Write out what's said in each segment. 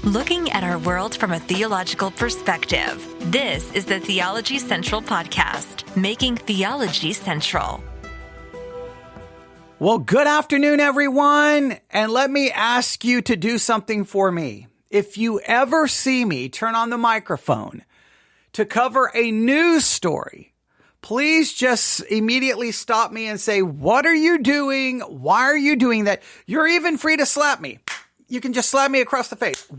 looking at our world from a theological perspective. This is the Theology Central Podcast, making theology central. Well, good afternoon, everyone. And let me ask you to do something for me. If you ever see me turn on the microphone to cover a news story, please just immediately stop me and say, what are you doing? Why are you doing that? You're even free to slap me. You can just slap me across the face.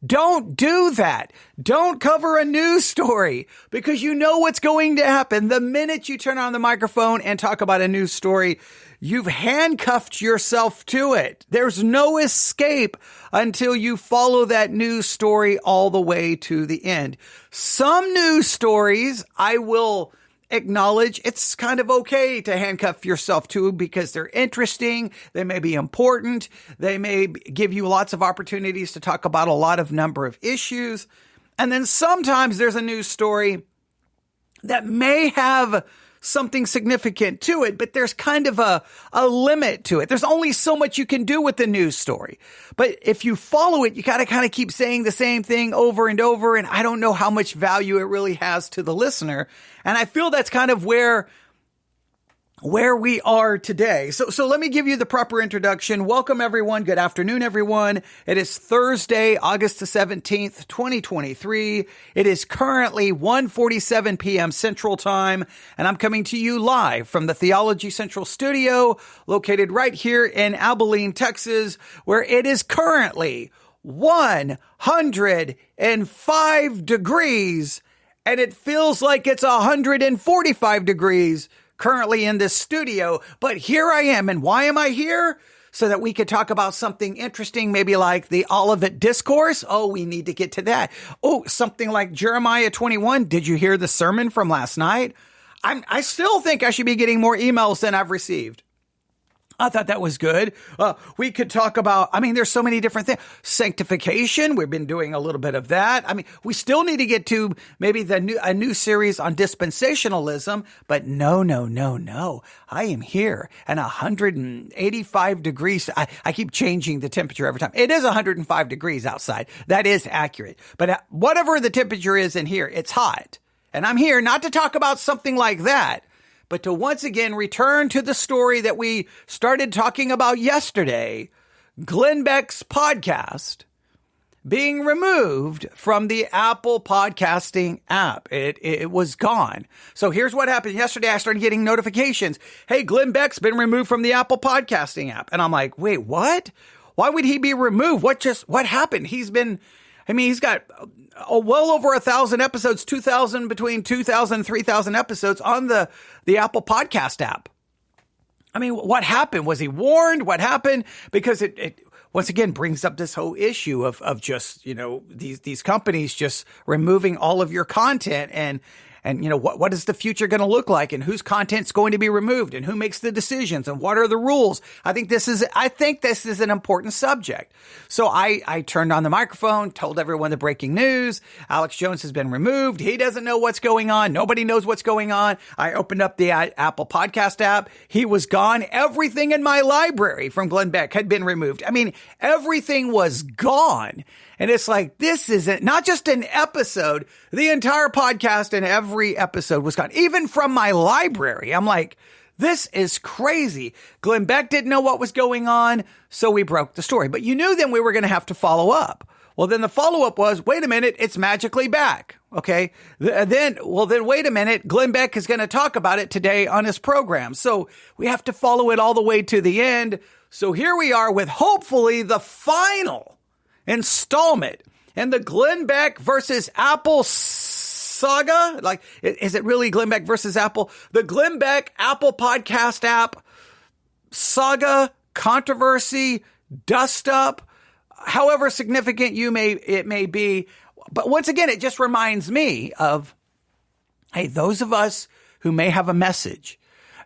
Don't do that. Don't cover a news story because you know what's going to happen. The minute you turn on the microphone and talk about a news story, you've handcuffed yourself to it. There's no escape until you follow that news story all the way to the end. Some news stories I will acknowledge it's kind of okay to handcuff yourself to because they're interesting. They may be important. They may give you lots of opportunities to talk about a lot of number of issues. And then sometimes there's a news story that may have something significant to it, but there's kind of a limit to it. There's only so much you can do with the news story. But if you follow it, you got to kind of keep saying the same thing over and over. And I don't know how much value it really has to the listener. And I feel that's kind of where we are today. So let me give you the proper introduction. Welcome, everyone. Good afternoon, everyone. It is Thursday, August the 17th, 2023. It is currently 1:47 p.m. Central Time, and I'm coming to you live from the Theology Central studio, located right here in Abilene, Texas, where it is currently 105 degrees, and it feels like it's 145 degrees currently in this studio, but here I am. And why am I here? So that we could talk about something interesting, maybe like the Olivet Discourse. Oh, we need to get to that. Oh, something like Jeremiah 21. Did you hear the sermon from last night? I still think I should be getting more emails than I've received. I thought that was good. We could talk about, there's so many different things. Sanctification, we've been doing a little bit of that. We still need to get to maybe a new series on dispensationalism, but no. I am here and 185 degrees. I keep changing the temperature every time. It is 105 degrees outside. That is accurate. But whatever the temperature is in here, it's hot. And I'm here not to talk about something like that, but to once again return to the story that we started talking about yesterday, Glenn Beck's podcast being removed from the Apple podcasting app. It was gone. So here's what happened. Yesterday, I started getting notifications. Hey, Glenn Beck's been removed from the Apple podcasting app. And I'm like, wait, what? Why would he be removed? What happened? He's got well over 1,000 episodes, between 2,000 and 3,000 episodes on the Apple podcast app. What happened? Was he warned? What happened? Because it once again brings up this whole issue of just, these companies just removing all of your content and what is the future going to look like and whose content's going to be removed and who makes the decisions and what are the rules? I think this is an important subject. So I turned on the microphone, told everyone the breaking news. Alex Jones has been removed. He doesn't know what's going on. Nobody knows what's going on. I opened up the Apple podcast app. He was gone. Everything in my library from Glenn Beck had been removed. Everything was gone. And it's like, this isn't not just an episode. The entire podcast and every episode was gone, even from my library. I'm like, this is crazy. Glenn Beck didn't know what was going on, so we broke the story. But you knew then we were going to have to follow up. Well, then the follow-up was, wait a minute, it's magically back. Okay. Then wait a minute. Glenn Beck is going to talk about it today on his program. So we have to follow it all the way to the end. So here we are with hopefully the final installment in the Glenn Beck versus Apple saga. Like, is it really Glenn Beck versus Apple? The Glenn Beck Apple podcast app saga, controversy, dust up, however significant it may be. But once again, it just reminds me of, hey, those of us who may have a message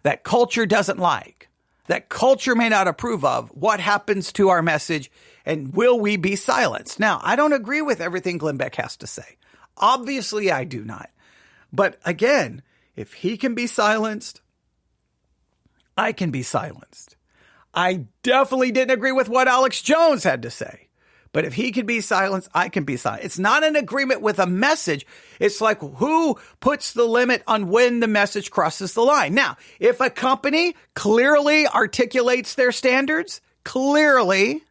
that culture doesn't like, that culture may not approve of, what happens to our message, and will we be silenced? Now, I don't agree with everything Glenn Beck has to say. Obviously, I do not. But again, if he can be silenced, I can be silenced. I definitely didn't agree with what Alex Jones had to say. But if he can be silenced, I can be silenced. It's not an agreement with a message. It's like who puts the limit on when the message crosses the line. Now, if a company clearly articulates their standards, clearly,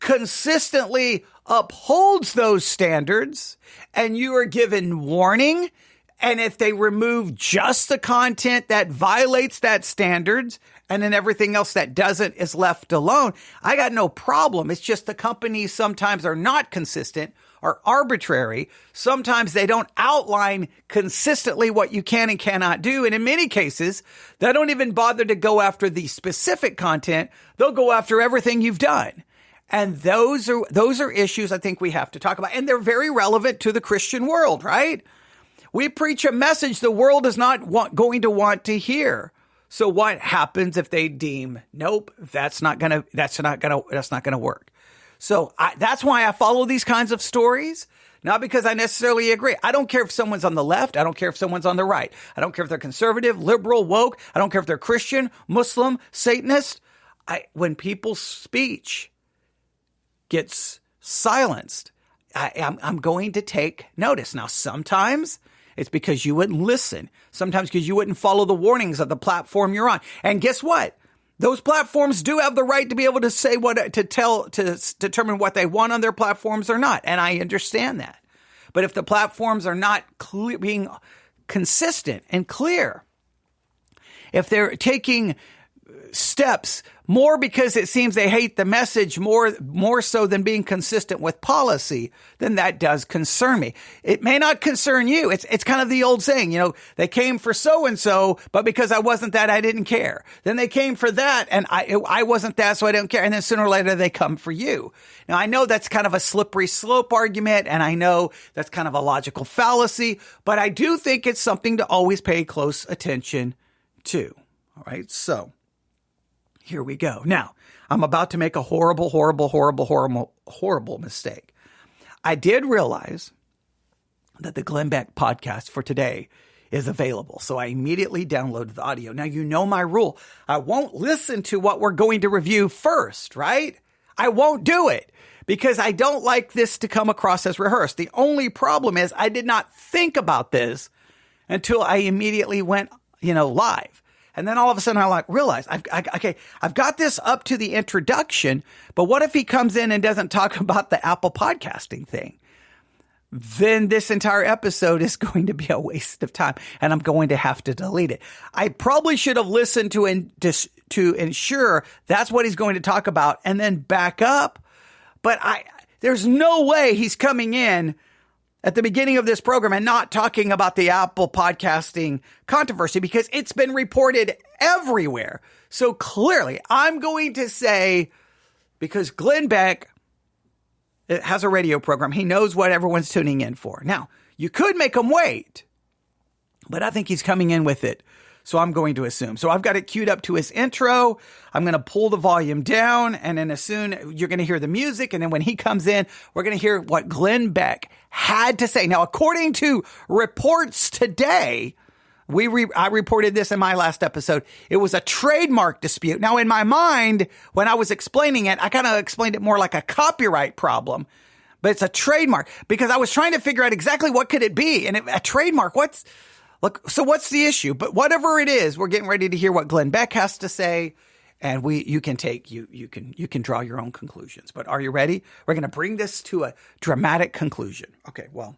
consistently upholds those standards, and you are given warning, and if they remove just the content that violates that standards, and then everything else that doesn't is left alone, I got no problem. It's just the companies sometimes are not consistent or arbitrary. Sometimes they don't outline consistently what you can and cannot do. And in many cases, they don't even bother to go after the specific content. They'll go after everything you've done. And those are issues I think we have to talk about. And they're very relevant to the Christian world, right? We preach a message the world is not going to want to hear. So what happens if they deem, nope, that's not gonna work. So that's why I follow these kinds of stories, not because I necessarily agree. I don't care if someone's on the left. I don't care if someone's on the right. I don't care if they're conservative, liberal, woke. I don't care if they're Christian, Muslim, Satanist. When people's speech gets silenced, I'm going to take notice. Now, sometimes it's because you wouldn't listen. Sometimes because you wouldn't follow the warnings of the platform you're on. And guess what? Those platforms do have the right to be able to say to determine what they want on their platforms or not. And I understand that. But if the platforms are not being consistent and clear, if they're taking steps more because it seems they hate the message more so than being consistent with policy, then that does concern me. It may not concern you. It's kind of the old saying, they came for so-and-so, but because I wasn't that, I didn't care. Then they came for that and I wasn't that, so I didn't care. And then sooner or later they come for you. Now I know that's kind of a slippery slope argument, and I know that's kind of a logical fallacy, but I do think it's something to always pay close attention to. All right. So here we go. Now, I'm about to make a horrible mistake. I did realize that the Glenn Beck podcast for today is available, so I immediately downloaded the audio. Now, you know my rule. I won't listen to what we're going to review first, right? I won't do it because I don't like this to come across as rehearsed. The only problem is I did not think about this until I immediately went, live. And then all of a sudden I realize, I've got this up to the introduction, but what if he comes in and doesn't talk about the Apple podcasting thing? Then this entire episode is going to be a waste of time, and I'm going to have to delete it. I probably should have listened to ensure that's what he's going to talk about and then back up. But there's no way he's coming in at the beginning of this program and not talking about the Apple podcasting controversy, because it's been reported everywhere. So clearly I'm going to say, because Glenn Beck has a radio program, he knows what everyone's tuning in for. Now, you could make him wait, but I think he's coming in with it. So I'm going to assume. So I've got it queued up to his intro. I'm going to pull the volume down, and then you're going to hear the music. And then when he comes in, we're going to hear what Glenn Beck had to say. Now, according to reports today, I reported this in my last episode. It was a trademark dispute. Now, in my mind, when I was explaining it, I kind of explained it more like a copyright problem, but it's a trademark because I was trying to figure out exactly what could it be. And a trademark, so what's the issue? But whatever it is, we're getting ready to hear what Glenn Beck has to say, and you can draw your own conclusions. But are you ready? We're going to bring this to a dramatic conclusion. Okay, well,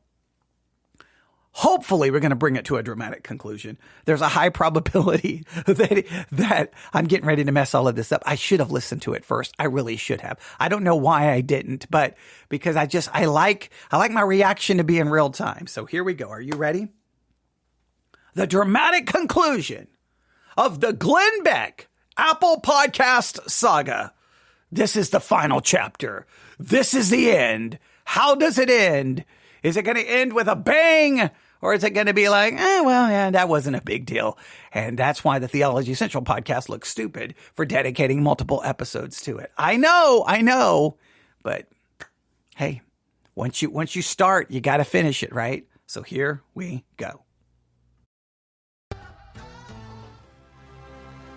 hopefully we're going to bring it to a dramatic conclusion. There's a high probability that I'm getting ready to mess all of this up. I should have listened to it first. I really should have. I don't know why I didn't, but because I like my reaction to be in real time. So here we go. Are you ready? The dramatic conclusion of the Glenn Beck Apple Podcast saga. This is the final chapter. This is the end. How does it end? Is it going to end with a bang? Or is it going to be like, that wasn't a big deal. And that's why the Theology Central podcast looks stupid for dedicating multiple episodes to it. I know. But hey, once you start, you got to finish it, right? So here we go.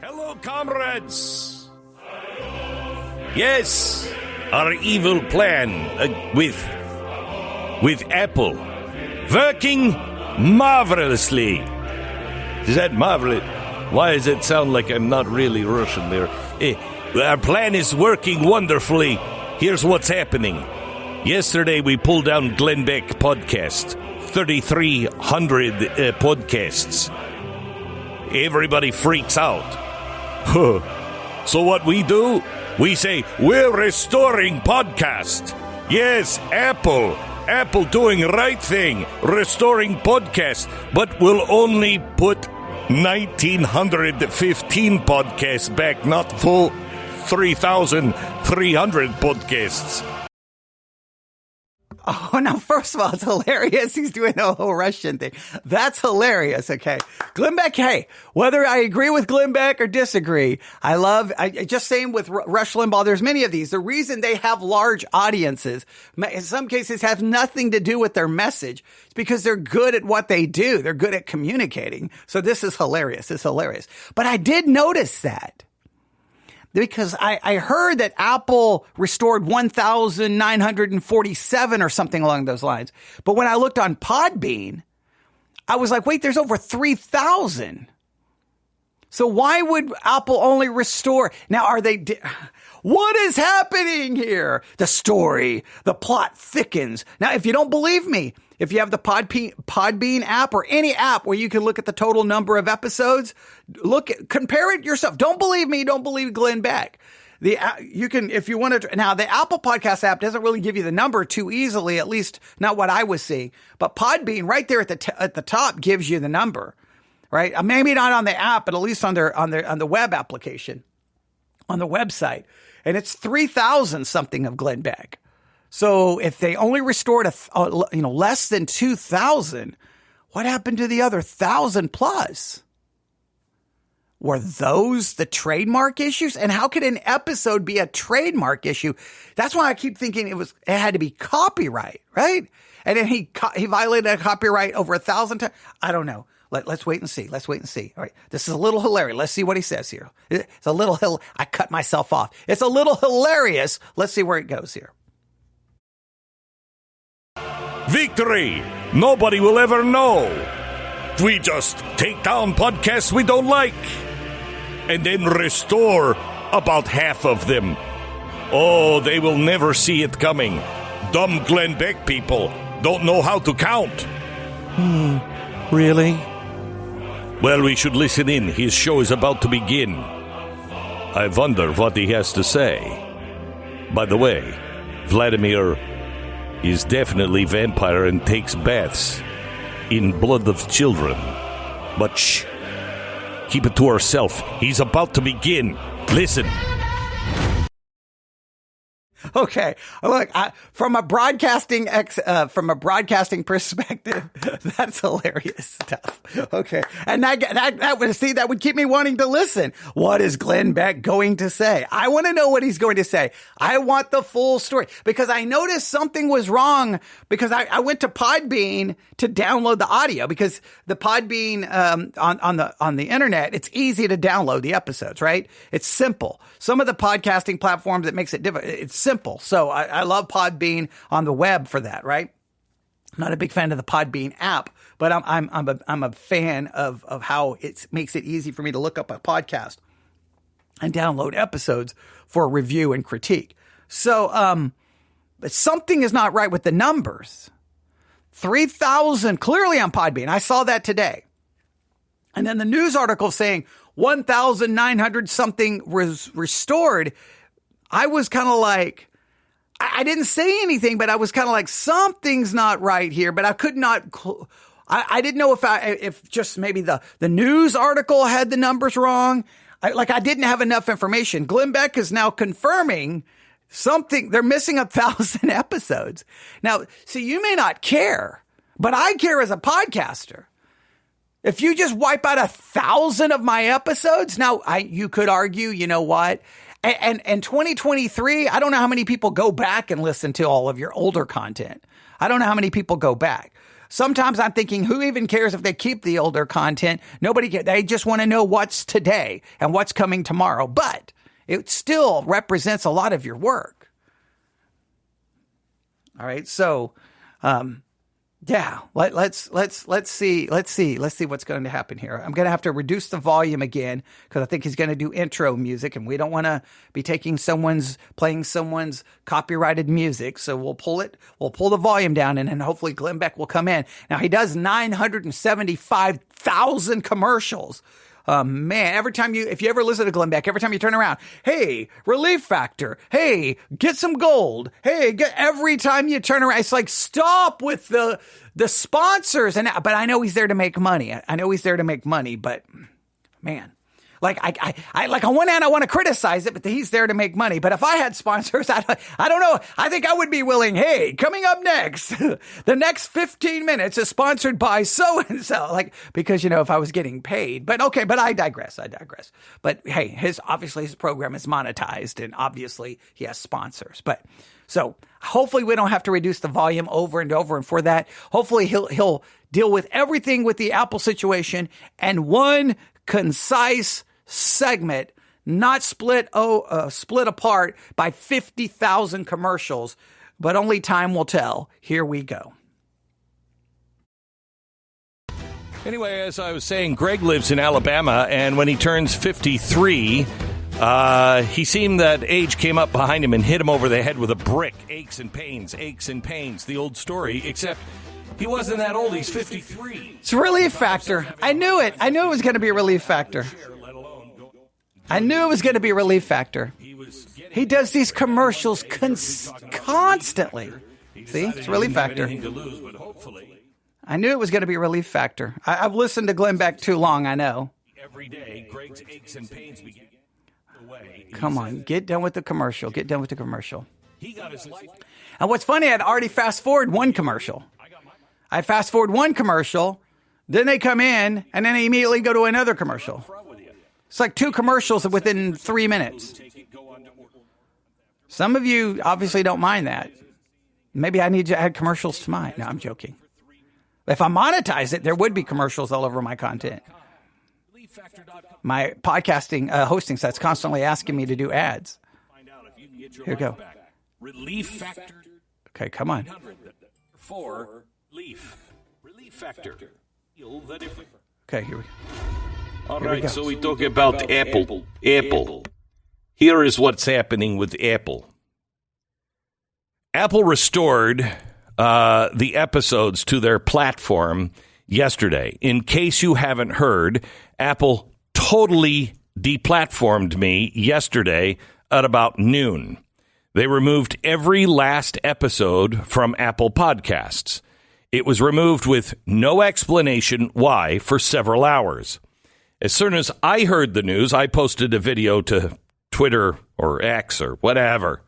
Hello, comrades. Yes, our evil plan with Apple working marvelously. Is that marvelous? Why does it sound like I'm not really Russian there? Our plan is working wonderfully. Here's what's happening. Yesterday we pulled down Glenn Beck podcast. 3,300 podcasts. Everybody freaks out. So what we do? We say, we're restoring podcast. Yes, Apple doing right thing, restoring podcast, but we'll only put 1,915 podcasts back, not full 3,300 podcasts. Oh, now, first of all, it's hilarious. He's doing the whole Russian thing. That's hilarious. Okay. Glenn Beck, hey, whether I agree with Glenn Beck or disagree, just saying with Rush Limbaugh, there's many of these. The reason they have large audiences, in some cases, has nothing to do with their message. It's because they're good at what they do. They're good at communicating. So this is hilarious. It's hilarious. But I did notice that. Because I heard that Apple restored 1,947 or something along those lines. But when I looked on Podbean, I was like, wait, there's over 3,000. So why would Apple only restore? Now, what is happening here? The story, the plot thickens. Now, if you don't believe me, if you have the Podbean app or any app where you can look at the total number of episodes, compare it yourself. Don't believe me. Don't believe Glenn Beck. You can, if you want to. Now, the Apple Podcast app doesn't really give you the number too easily, at least not what I was seeing. But Podbean, right there at the top, gives you the number, right? Maybe not on the app, but at least on the web application, on the website, and it's 3,000 something of Glenn Beck. So if they only restored less than 2,000, what happened to the other 1,000 plus? Were those the trademark issues? And how could an episode be a trademark issue? That's why I keep thinking it had to be copyright, right? And then he violated a copyright over 1,000 times. I don't know. Let's wait and see. Let's wait and see. All right. This is a little hilarious. Let's see what he says here. It's a little I cut myself off. It's a little hilarious. Let's see where it goes here. Victory! Nobody will ever know. We just take down podcasts we don't like and then restore about half of them. Oh, they will never see it coming. Dumb Glenn Beck people don't know how to count. Really? Well, we should listen in. His show is about to begin. I wonder what he has to say. By the way, Vladimir is definitely vampire and takes baths in blood of children. But shh, keep it to ourselves. He's about to begin. Listen. Okay, look, from a broadcasting perspective, that's hilarious stuff. Okay, and that would keep me wanting to listen. What is Glenn Beck going to say? I want to know what he's going to say. I want the full story because I noticed something was wrong because I went to Podbean to download the audio because the Podbean on the internet, it's easy to download the episodes, right? It's simple. Some of the podcasting platforms, it makes it difficult. It's simple. So I love Podbean on the web for that, right? I'm not a big fan of the Podbean app, but I'm a fan of how it makes it easy for me to look up a podcast and download episodes for review and critique. So, but something is not right with the numbers. 3,000 clearly on Podbean. I saw that today. And then the news article saying 1,900 something was restored. I was kind of like, I didn't say anything, but I was kind of like, something's not right here, but I could not, I didn't know if just maybe the news article had the numbers wrong. I didn't have enough information. Glenn Beck is now confirming something. They're missing 1,000 episodes. Now, so you may not care, but I care as a podcaster. If you just wipe out 1,000 of my episodes, now you could argue, you know what? And 2023, I don't know how many people go back and listen to all of your older content. I don't know how many people go back. Sometimes I'm thinking, who even cares if they keep the older content? Nobody cares. They just want to know what's today and what's coming tomorrow. But it still represents a lot of your work. All right. So, yeah, let's see what's going to happen here. I'm going to have to reduce the volume again because I think he's going to do intro music, and we don't want to be playing someone's copyrighted music. So we'll pull the volume down, and then hopefully Glenn Beck will come in. Now he does 975,000 commercials. Man, if you ever listen to Glenn Beck, every time you turn around, hey, Relief Factor, hey, get some gold, hey, every time you turn around, it's like, stop with the sponsors. But I know he's there to make money. But man, like on one hand, I want to criticize it, but he's there to make money. But if I had sponsors, I don't know. I think I would be willing. Hey, coming up next, the next 15 minutes is sponsored by so-and-so. Like, because, if I was getting paid, but okay, but I digress. But hey, obviously his program is monetized and obviously he has sponsors. But so hopefully we don't have to reduce the volume over and over. And for that, hopefully he'll deal with everything with the Apple situation and one concise segment, not split apart by 50,000 commercials, but only time will tell. Here we go. Anyway, as I was saying, Greg lives in Alabama, and when he turns 53, he seemed that age came up behind him and hit him over the head with a brick. Aches and pains, the old story, except he wasn't that old. He's 53. It's a relief factor. I knew it. I knew it was going to be a relief factor. He does these commercials constantly. See, it's a relief factor. I knew it was going to be a relief factor. I've listened to Glenn Beck too long, I know. Every day, Greg's aches and pains begin. Come on, get done with the commercial. He got his life. And what's funny, I'd already fast-forwarded one commercial. I fast-forward one commercial, then they come in, and then they immediately go to another commercial. It's like two commercials within 3 minutes. Some of you obviously don't mind that. Maybe I need to add commercials to mine. No, I'm joking. If I monetize it, there would be commercials all over my content. My podcasting hosting site's constantly asking me to do ads. Here we go. Relief Factor. Okay, come on. For Relief Factor. Okay, here we go. All right, so we talk about Apple. Here is what's happening with Apple. Apple restored the episodes to their platform yesterday. In case you haven't heard, Apple totally deplatformed me yesterday at about noon. They removed every last episode from Apple Podcasts. It was removed with no explanation why for several hours. As soon as I heard the news, I posted a video to Twitter or X or whatever.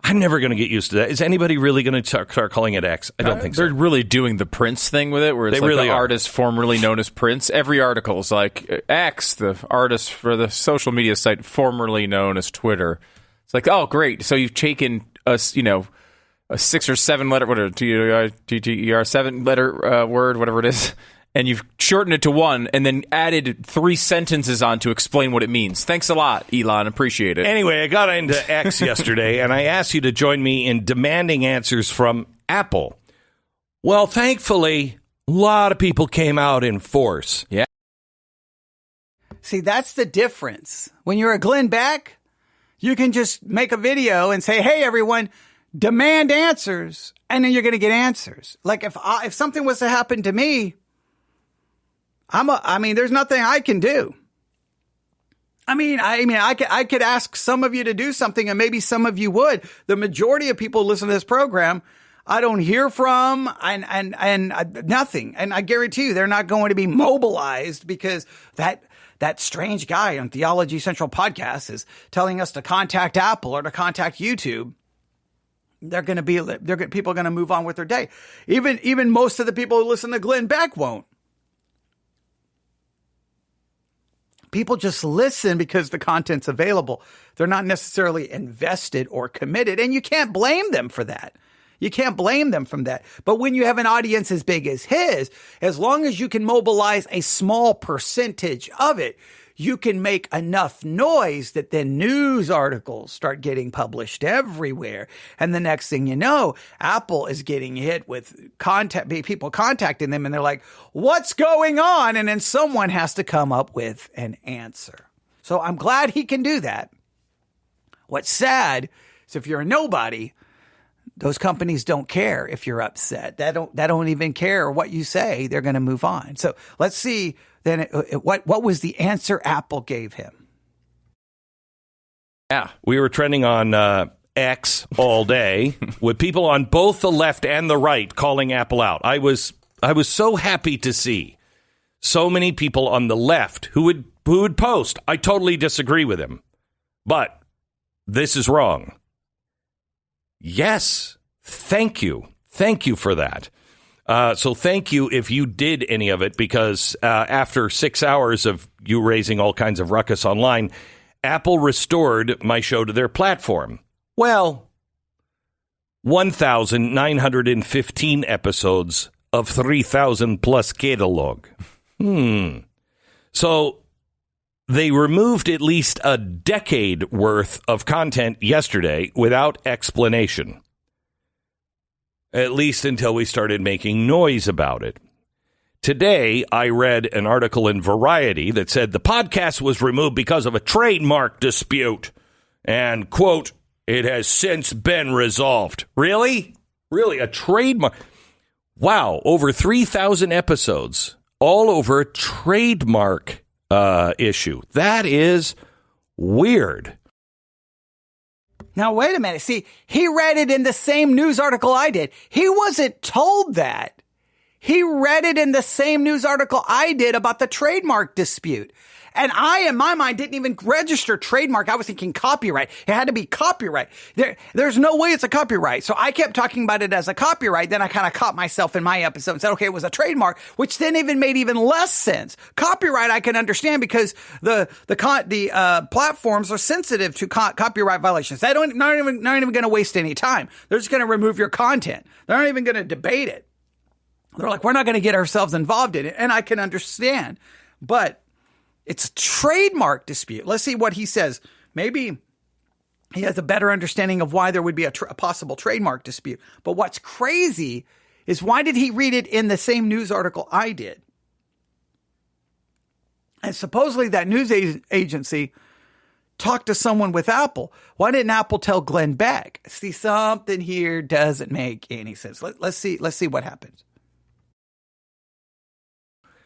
I'm never going to get used to that. Is anybody really going to start calling it X? I don't think so. They're really doing the Prince thing with it, where it's like the artist formerly known as Prince. Every article is like X, the artist for the social media site formerly known as Twitter. It's like, oh, great. So you've taken a 6 or 7 letter, whatever, TTER 7 letter word, whatever it is, and you've shortened it to one and then added 3 sentences on to explain what it means. Thanks a lot, Elon. Appreciate it. Anyway, I got into X yesterday, and I asked you to join me in demanding answers from Apple. Well, thankfully, a lot of people came out in force. Yeah. See, that's the difference. When you're a Glenn Beck, you can just make a video and say, hey, everyone, demand answers, and then you're going to get answers. Like if something was to happen to me, there's nothing I can do. I could ask some of you to do something, and maybe some of you would. The majority of people who listen to this program, I don't hear from, and nothing. And I guarantee you, they're not going to be mobilized because that strange guy on Theology Central Podcast is telling us to contact Apple or to contact YouTube. People are going to move on with their day. Even most of the people who listen to Glenn Beck won't. People just listen because the content's available. They're not necessarily invested or committed, and you can't blame them for that. You can't blame them from that. But when you have an audience as big as his, as long as you can mobilize a small percentage of it, you can make enough noise that then news articles start getting published everywhere. And the next thing you know, Apple is getting hit with people contacting them, and they're like, what's going on? And then someone has to come up with an answer. So I'm glad he can do that. What's sad is if you're a nobody, those companies don't care if you're upset. They don't even care what you say. They're going to move on. So let's see then what was the answer Apple gave him. Yeah, we were trending on X all day with people on both the left and the right calling Apple out. I was so happy to see so many people on the left who would post, I totally disagree with him, but this is wrong. Yes, thank you. Thank you for that. So thank you if you did any of it, because after 6 hours of you raising all kinds of ruckus online, Apple restored my show to their platform. Well, 1,915 episodes of 3,000 plus catalog. So they removed at least a decade worth of content yesterday without explanation. At least until we started making noise about it. Today, I read an article in Variety that said the podcast was removed because of a trademark dispute. And, quote, it has since been resolved. Really? Really? A trademark? Wow. Over 3,000 episodes. All over a trademark issue. That is weird. Now, wait a minute. See, he read it in the same news article I did. He wasn't told that. He read it in the same news article I did about the trademark dispute. And I, in my mind, didn't even register trademark. I was thinking copyright. It had to be copyright. There's no way it's a copyright. So I kept talking about it as a copyright. Then I kind of caught myself in my episode and said, okay, it was a trademark, which then even made even less sense. Copyright I can understand because the platforms are sensitive to copyright violations. They not even going to waste any time. They're just going to remove your content. They're not even going to debate it. They're like, we're not going to get ourselves involved in it. And I can understand. But it's a trademark dispute. Let's see what he says. Maybe he has a better understanding of why there would be a possible trademark dispute. But what's crazy is, why did he read it in the same news article I did? And supposedly that news agency talked to someone with Apple. Why didn't Apple tell Glenn Beck? See, something here doesn't make any sense. Let's see what happens.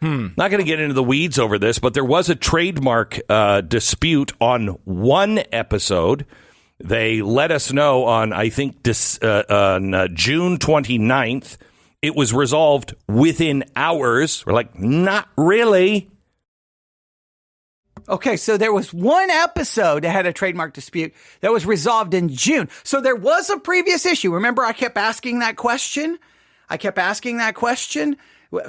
Not going to get into the weeds over this, but there was a trademark dispute on one episode. They let us know on, I think, on June 29th. It was resolved within hours. We're like, not really. Okay, so there was one episode that had a trademark dispute that was resolved in June. So there was a previous issue. Remember, I kept asking that question?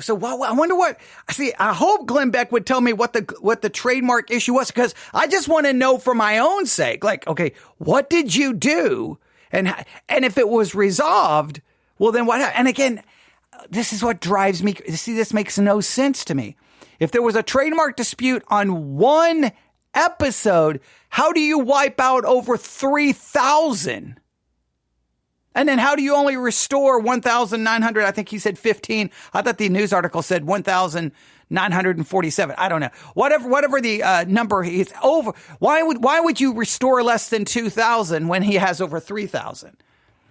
So I wonder what. See, I hope Glenn Beck would tell me what the trademark issue was, because I just want to know for my own sake. Like, okay, what did you do, and if it was resolved, well, then what? And again, this is what drives me. See, this makes no sense to me. If there was a trademark dispute on one episode, how do you wipe out over 3,000? And then how do you only restore 1,900? I think he said 15. I thought the news article said 1,947. I don't know. Whatever the number is over. Why would you restore less than 2,000 when he has over 3,000?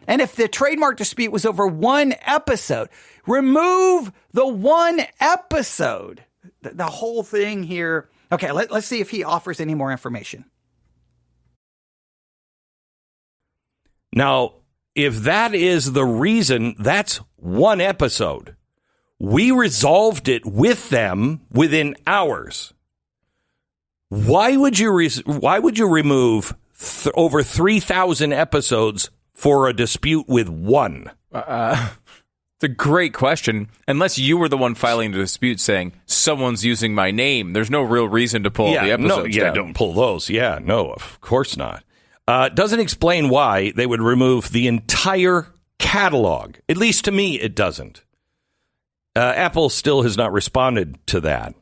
And if the trademark dispute was over one episode, remove the one episode. The whole thing here. Okay, let's see if he offers any more information. Now, if that is the reason, that's one episode. We resolved it with them within hours. Why would you remove over 3,000 episodes for a dispute with one? It's a great question. Unless you were the one filing the dispute saying, someone's using my name, there's no real reason to pull the episodes down. Don't pull those. Yeah, no, of course not. Doesn't explain why they would remove the entire catalog. At least to me, it doesn't. Apple still has not responded to that.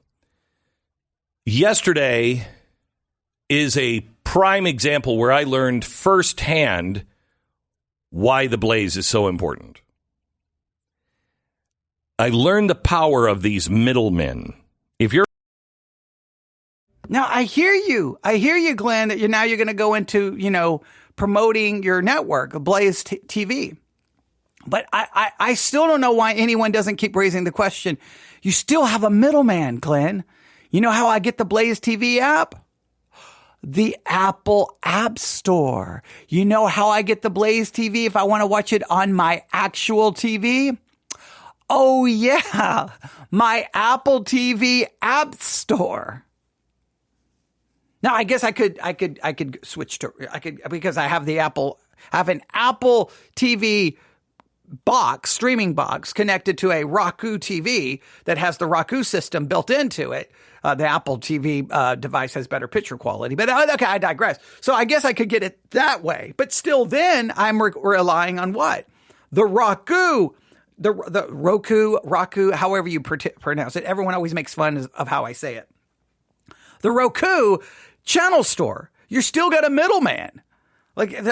Yesterday is a prime example where I learned firsthand why the Blaze is so important. I learned the power of these middlemen. Now, I hear you, Glenn, that you're going to go into, promoting your network, Blaze TV. But I still don't know why anyone doesn't keep raising the question. You still have a middleman, Glenn. You know how I get the Blaze TV app? The Apple App Store. You know how I get the Blaze TV if I want to watch it on my actual TV? Oh, yeah. My Apple TV App Store. Now, I guess I could switch to, because I have an Apple TV box, streaming box connected to a Roku TV that has the Roku system built into it. The Apple TV device has better picture quality, but okay, I digress. So I guess I could get it that way, but still then I'm relying on what? The Roku, however you pronounce it. Everyone always makes fun of how I say it. The Roku channel store. You're still got a middleman. Like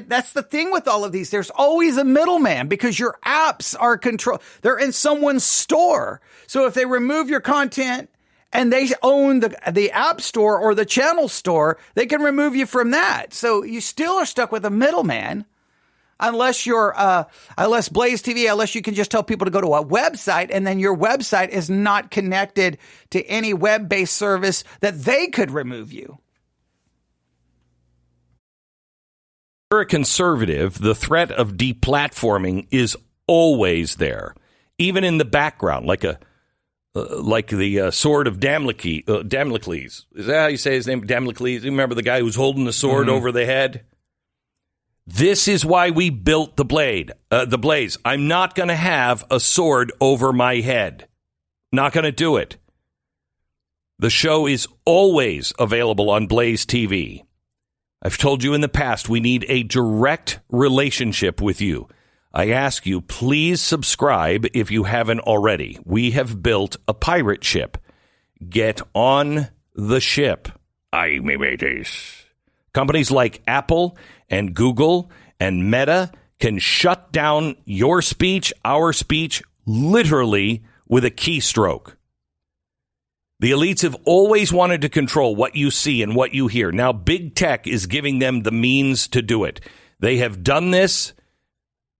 that's the thing with all of these. There's always a middleman because your apps are controlled. They're in someone's store. So if they remove your content and they own the app store or the channel store, they can remove you from that. So you still are stuck with a middleman unless unless Blaze TV, unless you can just tell people to go to a website and then your website is not connected to any web-based service that they could remove you. You're a conservative, the threat of deplatforming is always there, even in the background, like the sword of Damocles. Is that how you say his name? Damocles. You remember the guy who's holding the sword over the head? This is why we built the Blaze. I'm not going to have a sword over my head. Not going to do it. The show is always available on Blaze TV. I've told you in the past, we need a direct relationship with you. I ask you, please subscribe if you haven't already. We have built a pirate ship. Get on the ship. Ay, me mateys. Companies like Apple and Google and Meta can shut down your speech, our speech, literally with a keystroke. The elites have always wanted to control what you see and what you hear. Now, big tech is giving them the means to do it. They have done this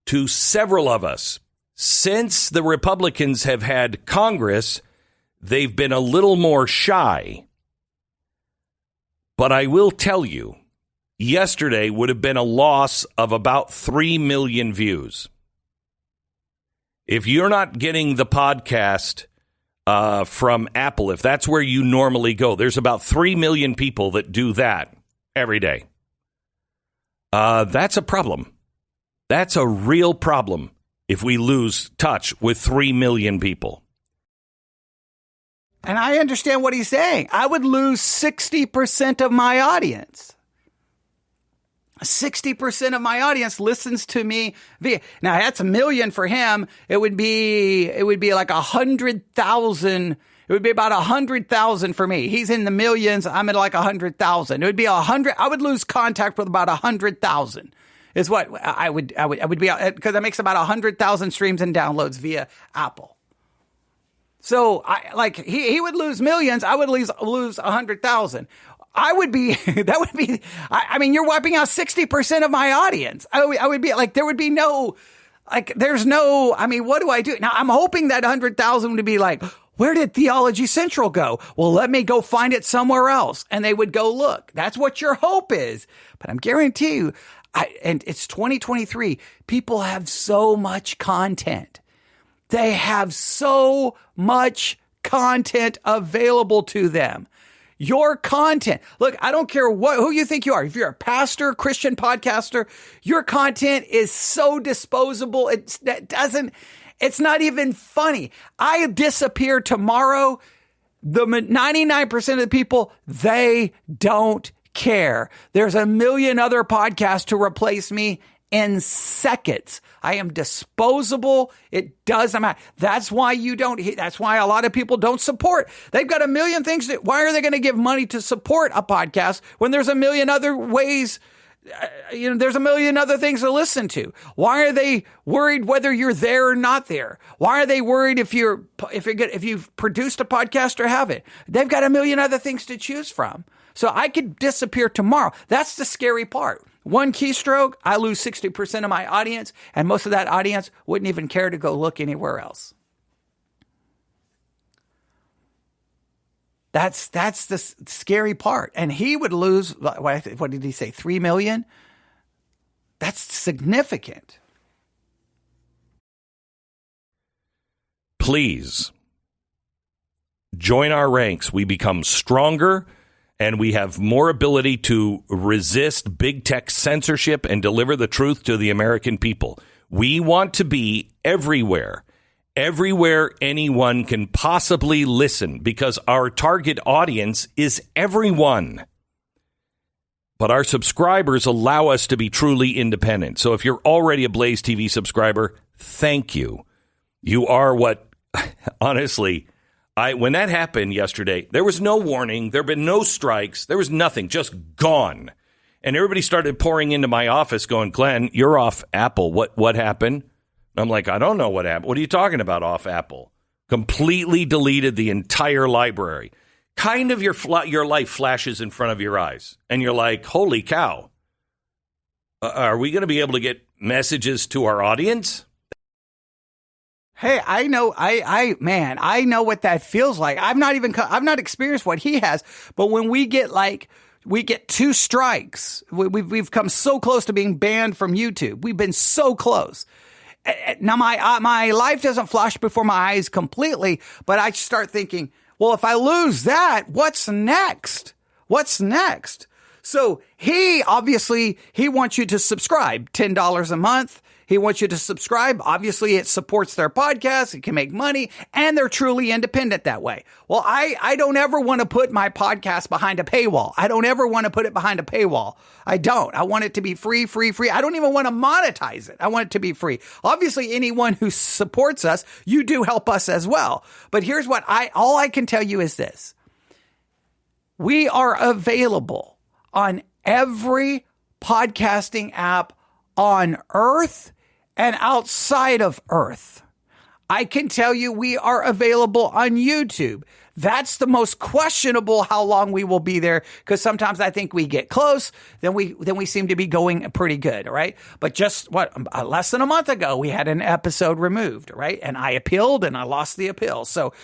to several of us. Since the Republicans have had Congress, they've been a little more shy. But I will tell you, yesterday would have been a loss of about 3 million views. If you're not getting the podcast from Apple, if that's where you normally go, there's about 3 million people that do that every day. That's a problem. That's a real problem if we lose touch with 3 million people. And I understand what he's saying. I would lose 60% of my audience. 60% of my audience listens to me via. Now that's a million for him. It would be like 100,000. It would be about 100,000 for me. He's in the millions. I'm at like 100,000. It would be 100. I would lose contact with about 100,000 is what I would be, because that makes about 100,000 streams and downloads via Apple. So he would lose millions. I would lose 100,000. I would be, I mean, you're wiping out 60% of my audience. I would be like, there would be no, like, there's no, I mean, what do I do? Now, I'm hoping that 100,000 would be like, where did Theology Central go? Well, let me go find it somewhere else. And they would go look. That's what your hope is. But I'm guarantee you, and it's 2023, people have so much content. They have so much content available to them. Your content. Look, I don't care who you think you are. If you're a pastor, Christian podcaster, your content is so disposable. It's not even funny. I disappear tomorrow. The 99% of the people, they don't care. There's a million other podcasts to replace me in seconds. I am disposable. It doesn't matter. That's why that's why a lot of people don't support. They've got a million things. Why are they going to give money to support a podcast when there's a million other ways? There's a million other things to listen to. Why are they worried whether you're there or not there? Why are they worried if you've produced a podcast or haven't? They've got a million other things to choose from. So I could disappear tomorrow. That's the scary part. One keystroke, I lose 60% of my audience, and most of that audience wouldn't even care to go look anywhere else. That's the scary part. And he would lose, what did he say, 3 million? That's significant. Please join our ranks. We become stronger, and we have more ability to resist big tech censorship and deliver the truth to the American people. We want to be everywhere anyone can possibly listen, because our target audience is everyone. But our subscribers allow us to be truly independent. So if you're already a Blaze TV subscriber, thank you. You are what, honestly, when that happened yesterday, there was no warning. There have been no strikes. There was nothing, just gone. And everybody started pouring into my office going, Glenn, you're off Apple. What happened? I'm like, I don't know what happened. What are you talking about off Apple? Completely deleted the entire library. Kind of your life flashes in front of your eyes. And you're like, holy cow. Are we going to be able to get messages to our audience? Hey, I know, I know what that feels like. I've not experienced what he has, but when we get 2 strikes, we've come so close to being banned from YouTube. We've been so close. Now, my life doesn't flash before my eyes completely, but I start thinking, well, if I lose that, what's next? What's next? So he wants you to subscribe, $10 a month. He wants you to subscribe. Obviously, it supports their podcast. It can make money, and they're truly independent that way. Well, I don't ever want to put my podcast behind a paywall. I don't ever want to put it behind a paywall. I don't. I want it to be free. I don't even want to monetize it. I want it to be free. Obviously, anyone who supports us, you do help us as well. But here's what all I can tell you is this. We are available on every podcasting app on Earth and outside of Earth. I can tell you we are available on YouTube. That's the most questionable how long we will be there, because sometimes I think we get close, then we seem to be going pretty good, right? But just less than a month ago, we had an episode removed, right? And I appealed and I lost the appeal. So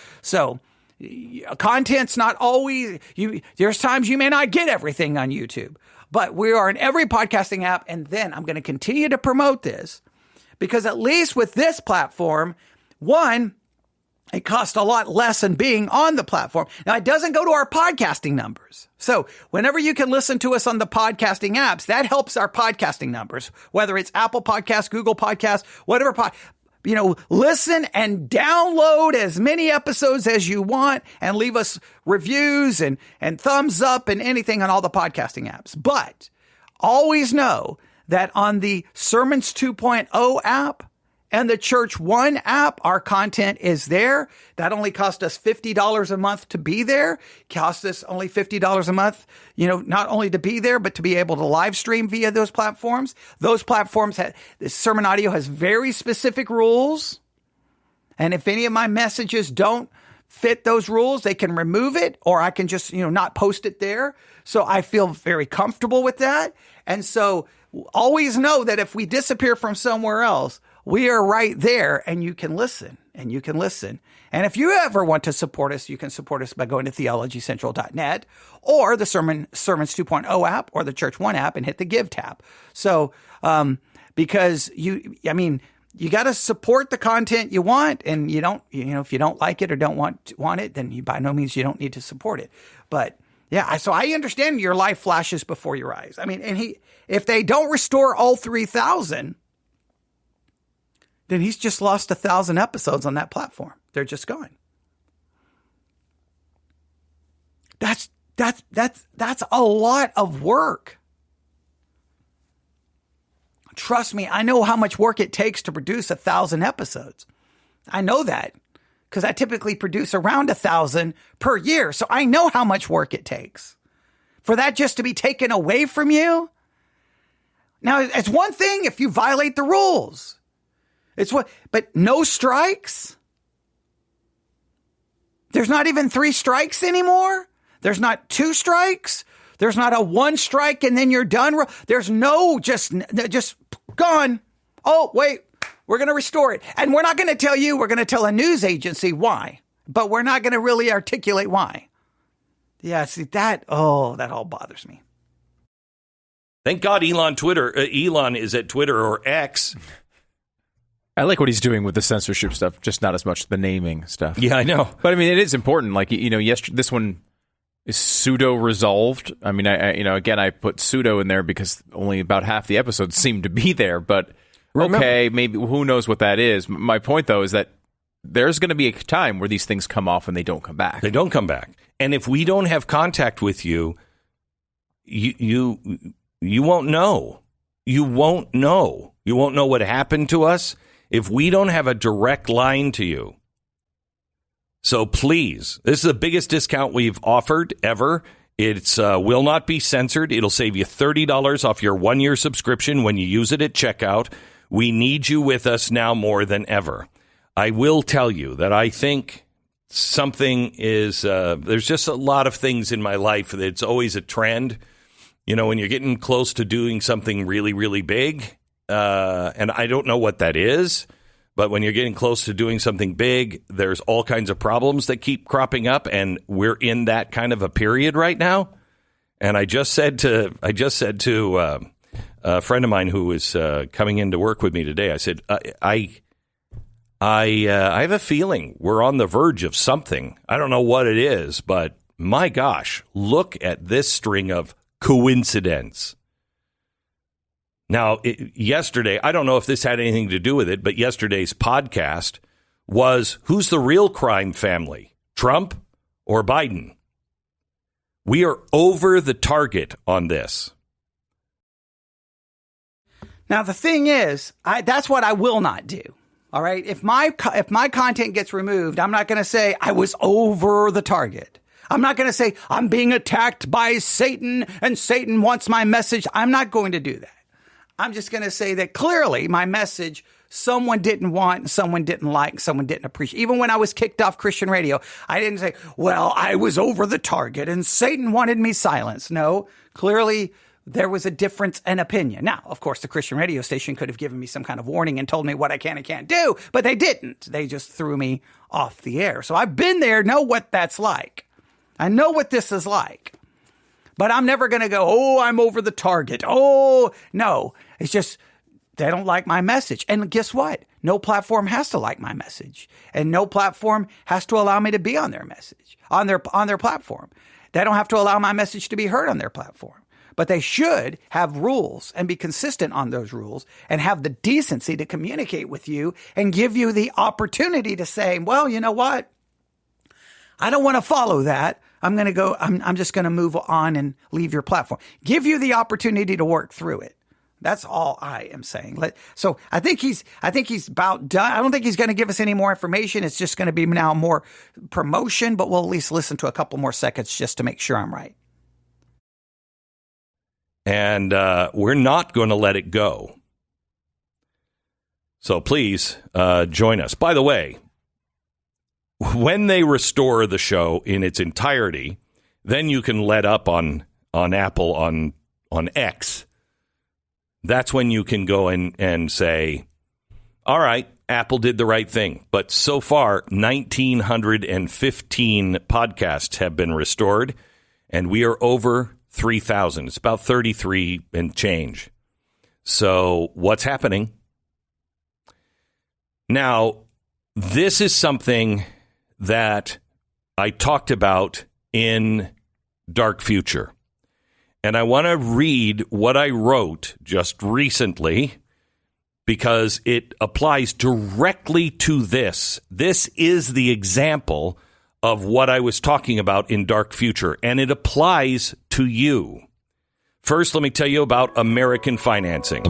content's not always, there's times you may not get everything on YouTube. But we are in every podcasting app, and then I'm going to continue to promote this, because at least with this platform, one, it costs a lot less than being on the platform. Now, it doesn't go to our podcasting numbers. So whenever you can listen to us on the podcasting apps, that helps our podcasting numbers, whether it's Apple Podcasts, Google Podcasts, whatever listen and download as many episodes as you want and leave us reviews and thumbs up and anything on all the podcasting apps. But always know that on the Sermons 2.0 app and the Church One app, our content is there. That only cost us $50 a month to be there. Cost us only $50 a month, not only to be there, but to be able to live stream via those platforms. Those platforms, the Sermon Audio has very specific rules. And if any of my messages don't fit those rules, they can remove it, or I can just, not post it there. So I feel very comfortable with that. And so always know that if we disappear from somewhere else, we are right there, and you can listen, and And if you ever want to support us, you can support us by going to theologycentral.net or the Sermons 2.0 app or the Church One app and hit the Give tab. So, because you got to support the content you want, and if you don't like it or don't want it, then by no means you don't need to support it. But yeah, so I understand your life flashes before your eyes. If they don't restore all 3,000, then he's just lost 1,000 episodes on that platform. They're just gone. That's a lot of work. trust me, I know how much work it takes to produce 1,000 episodes. I know that because I typically produce around 1,000 per year. So I know how much work it takes for that just to be taken away from you. Now, it's one thing if you violate the rules. But no strikes. There's not even 3 strikes anymore. There's not 2 strikes. There's not a 1 strike and then you're done. There's no just gone. Oh, wait, we're going to restore it. And we're not going to tell you, we're going to tell a news agency why, but we're not going to really articulate why. Yeah, see that all bothers me. Thank God Elon is at Twitter or X. I like what he's doing with the censorship stuff, just not as much the naming stuff. Yeah, I know. But I mean, it is important. Like, this one is pseudo resolved. I mean, I put pseudo in there because only about half the episodes seem to be there. But okay, maybe who knows what that is. My point, though, is that there's going to be a time where these things come off and they don't come back. They don't come back. And if we don't have contact with you, you won't know. You won't know. You won't know what happened to us if we don't have a direct line to you. So please, this is the biggest discount we've offered ever. It's will not be censored. It'll save you $30 off your 1-year subscription when you use it at checkout. We need you with us now more than ever. I will tell you that I think something is, there's just a lot of things in my life that it's always a trend. When you're getting close to doing something really, really big, and I don't know what that is, but when you're getting close to doing something big, there's all kinds of problems that keep cropping up, and we're in that kind of a period right now. And I just said to a friend of mine who was coming in to work with me today, I said, I have a feeling we're on the verge of something. I don't know what it is, but my gosh, look at this string of coincidence. Now, yesterday, I don't know if this had anything to do with it, but yesterday's podcast was, who's the real crime family, Trump or Biden? We are over the target on this. Now, the thing is, that's what I will not do. All right. If my content gets removed, I'm not going to say I was over the target. I'm not going to say I'm being attacked by Satan and Satan wants my message. I'm not going to do that. I'm just going to say that clearly my message, someone didn't want, someone didn't like, someone didn't appreciate. Even when I was kicked off Christian radio, I didn't say, well, I was over the target and Satan wanted me silenced. No, clearly there was a difference in opinion. Now, of course, the Christian radio station could have given me some kind of warning and told me what I can and can't do, but they didn't. They just threw me off the air. So I've been there, know what that's like. I know what this is like. But I'm never going to go, oh, I'm over the target. Oh, no. It's just they don't like my message. And guess what? No platform has to like my message. And no platform has to allow me to be on their message, on their platform. They don't have to allow my message to be heard on their platform. But they should have rules and be consistent on those rules and have the decency to communicate with you and give you the opportunity to say, well, you know what? I don't want to follow that. I'm just going to move on and leave your platform. Give you the opportunity to work through it. That's all I am saying. So I think he's about done. I don't think he's going to give us any more information. It's just going to be now more promotion, but we'll at least listen to a couple more seconds just to make sure I'm right. And we're not going to let it go. So please join us. By the way, when they restore the show in its entirety, then you can let up on Apple on X. That's when you can go in and say, all right, Apple did the right thing. But so far, 1,915 podcasts have been restored, and we are over 3,000. It's about 33 and change. So what's happening? Now, this is something that I talked about in Dark Future. And I want to read what I wrote just recently because it applies directly to this. This is the example of what I was talking about in Dark Future, and it applies to you. First, let me tell you about American financing.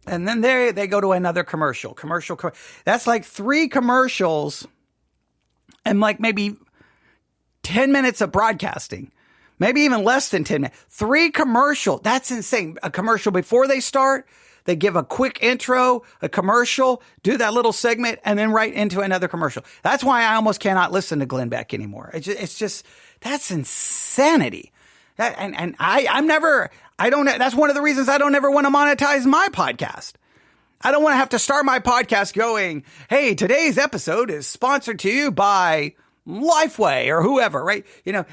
And then they go to another commercial. That's like 3 commercials and like maybe 10 minutes of broadcasting. Maybe even less than 10 minutes. 3 commercial. That's insane. A commercial before they start. They give a quick intro, a commercial, do that little segment, and then right into another commercial. That's why I almost cannot listen to Glenn Beck anymore. It's just that's insanity. That's one of the reasons I don't ever want to monetize my podcast. I don't want to have to start my podcast going, hey, today's episode is sponsored to you by Lifeway or whoever, right?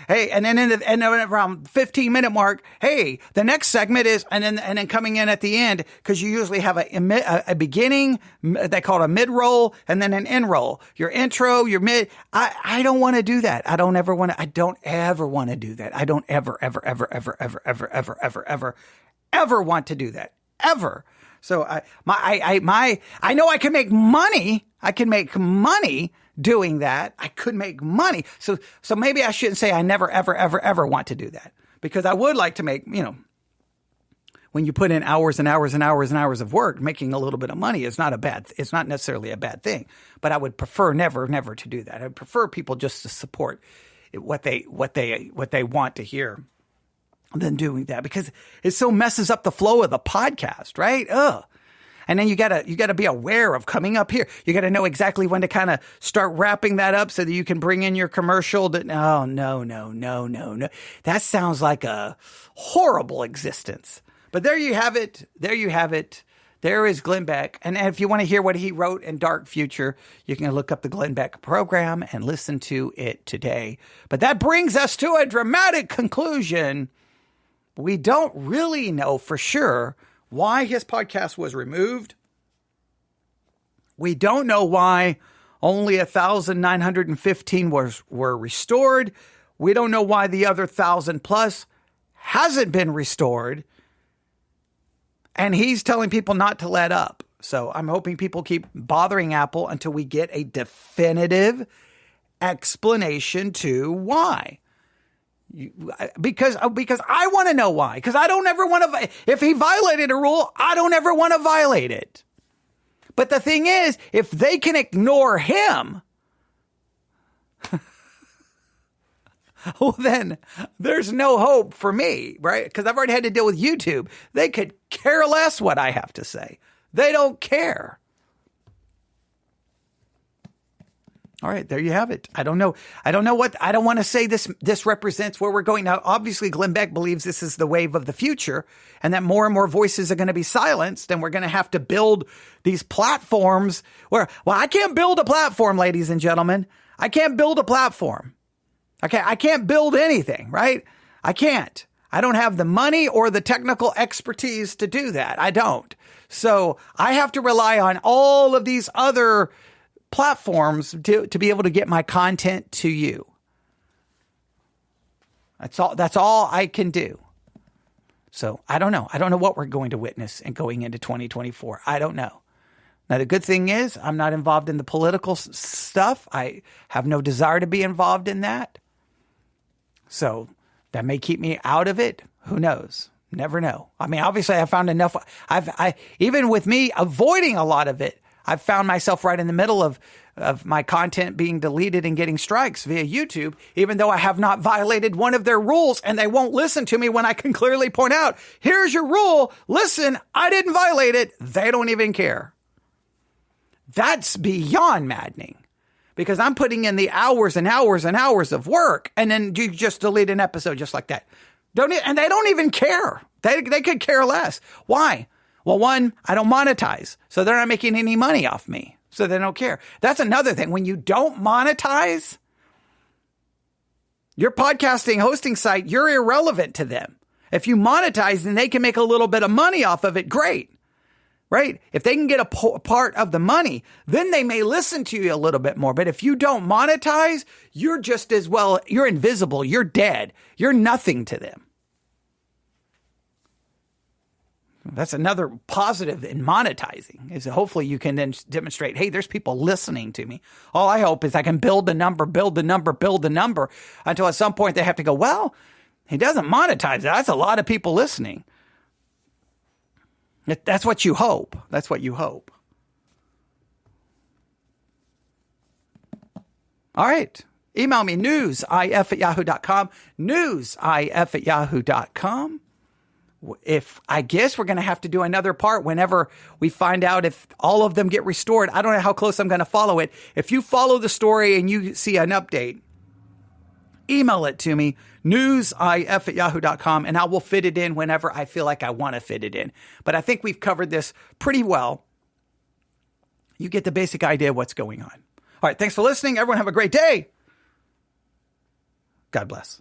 Hey, and then around 15-minute mark, hey, the next segment is, and then coming in at the end, because you usually have a beginning, they call it a mid-roll, and then an end roll. Your intro, your mid. I don't want to do that. I don't ever want to do that. I don't ever want to do that. Ever. So I know I can make money. I can make money doing that. I could make money. So maybe I shouldn't say I never, ever want to do that, because I would like to make, when you put in hours and hours and hours and hours of work, making a little bit of money is it's not necessarily a bad thing, but I would prefer never to do that. I would prefer people just to support what they want to hear than doing that, because it so messes up the flow of the podcast, right? Ugh. And then you gotta be aware of coming up here. You gotta know exactly when to kind of start wrapping that up so that you can bring in your commercial. No. That sounds like a horrible existence. But there you have it. There is Glenn Beck. And if you want to hear what he wrote in Dark Future, you can look up the Glenn Beck program and listen to it today. But that brings us to a dramatic conclusion. We don't really know for sure why his podcast was removed. We don't know why only 1,915 were restored. We don't know why the other 1,000 plus hasn't been restored. And he's telling people not to let up. So I'm hoping people keep bothering Apple until we get a definitive explanation to why. Because I want to know why. Because I don't ever want to. If he violated a rule, I don't ever want to violate it. But the thing is, if they can ignore him, well, then there's no hope for me, right? Because I've already had to deal with YouTube. They could care less what I have to say. They don't care. All right, there you have it. I don't know what, I don't want to say this represents where we're going. Now, obviously, Glenn Beck believes this is the wave of the future and that more and more voices are going to be silenced, and we're going to have to build these platforms well, I can't build a platform, ladies and gentlemen. I can't build a platform. Okay, I can't build anything, right? I can't. I don't have the money or the technical expertise to do that. I don't. So I have to rely on all of these other platforms to be able to get my content to you. That's all I can do. So I don't know. I don't know what we're going to witness and going into 2024. I don't know. Now, the good thing is I'm not involved in the political stuff. I have no desire to be involved in that. So that may keep me out of it. Who knows? Never know. I mean, obviously I found enough. Even with me avoiding a lot of it, I've found myself right in the middle of my content being deleted and getting strikes via YouTube, even though I have not violated one of their rules, and they won't listen to me when I can clearly point out, here's your rule. Listen, I didn't violate it. They don't even care. That's beyond maddening, because I'm putting in the hours and hours and hours of work, and then you just delete an episode just like that. And they don't even care. They could care less. Why? Well, one, I don't monetize, so they're not making any money off me, so they don't care. That's another thing. When you don't monetize your podcasting hosting site, you're irrelevant to them. If you monetize and they can make a little bit of money off of it, great, right? If they can get a part of the money, then they may listen to you a little bit more. But if you don't monetize, you're just as well, you're invisible, you're dead, you're nothing to them. That's another positive in monetizing, is hopefully you can then demonstrate, hey, there's people listening to me. All I hope is I can build the number until at some point they have to go, well, he doesn't monetize. That's a lot of people listening. That's what you hope. That's what you hope. All right. Email me, newsif@yahoo.com, newsif@yahoo.com. I guess we're going to have to do another part whenever we find out if all of them get restored. I don't know how close I'm going to follow it. If you follow the story and you see an update, email it to me, newsif@yahoo.com, and I will fit it in whenever I feel like I want to fit it in. But I think we've covered this pretty well. You get the basic idea of what's going on. All right. Thanks for listening. Everyone have a great day. God bless.